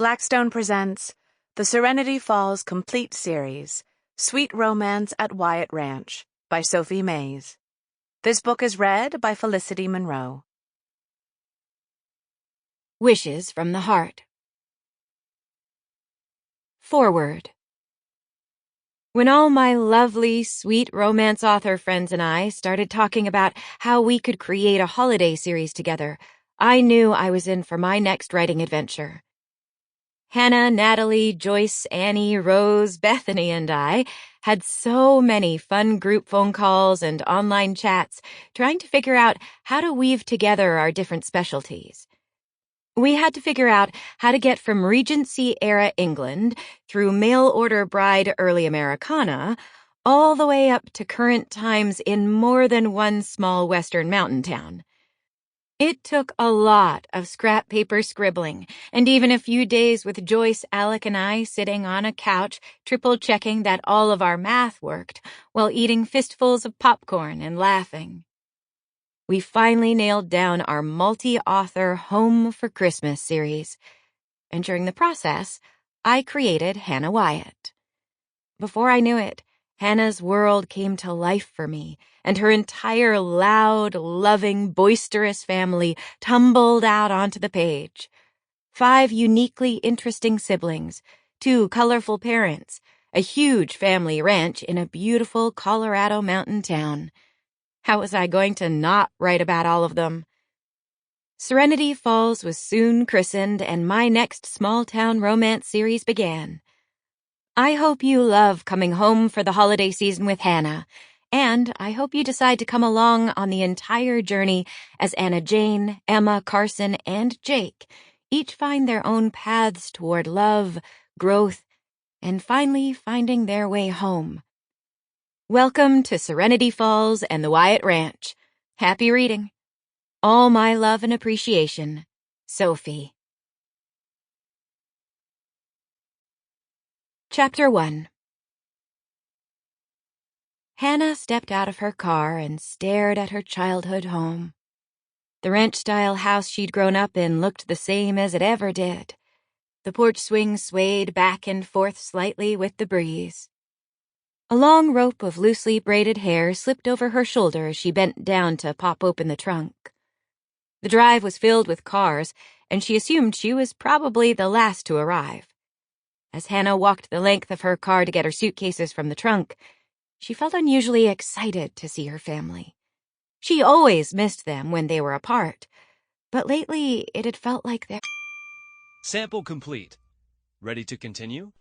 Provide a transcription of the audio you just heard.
Blackstone presents the Serenity Falls Complete Series, Sweet Romance at Wyatt Ranch by Sophie Mays. This book is read by Felicity Munroe. Wishes from the Heart. Foreword. When all my lovely, sweet romance author friends and I started talking about how we could create a holiday series together, I knew I was in for my next writing adventure. Hannah, Natalie, Joyce, Annie, Rose, Bethany, and I had so many fun group phone calls and online chats trying to figure out how to weave together our different specialties. We had to figure out how to get from Regency-era England through mail-order bride early Americana all the way up to current times in more than one small western mountain town. It took a lot of scrap paper scribbling, and even a few days with Joyce, Alec, and I sitting on a couch, triple-checking that all of our math worked, while eating fistfuls of popcorn and laughing. We finally nailed down our multi-author Home for Christmas series, and during the process, I created Hannah Wyatt. Before I knew it, Hannah's world came to life for me, and her entire loud, loving, boisterous family tumbled out onto the page. 5 uniquely interesting siblings, 2 colorful parents, a huge family ranch in a beautiful Colorado mountain town. How was I going to not write about all of them? Serenity Falls was soon christened, and my next small-town romance series began. I hope you love coming home for the holiday season with Hannah, and I hope you decide to come along on the entire journey as Anna Jane, Emma, Carson, and Jake each find their own paths toward love, growth, and finally finding their way home. Welcome to Serenity Falls and the Wyatt Ranch. Happy reading. All my love and appreciation, Sophie. Chapter 1. Hannah stepped out of her car and stared at her childhood home. The ranch-style house she'd grown up in looked the same as it ever did. The porch swing swayed back and forth slightly with the breeze. A long rope of loosely braided hair slipped over her shoulder as she bent down to pop open the trunk. The drive was filled with cars, and she assumed she was probably the last to arrive. As Hannah walked the length of her car to get her suitcases from the trunk, she felt unusually excited to see her family. She always missed them when they were apart, but lately it had felt like their... Sample complete. Ready to continue?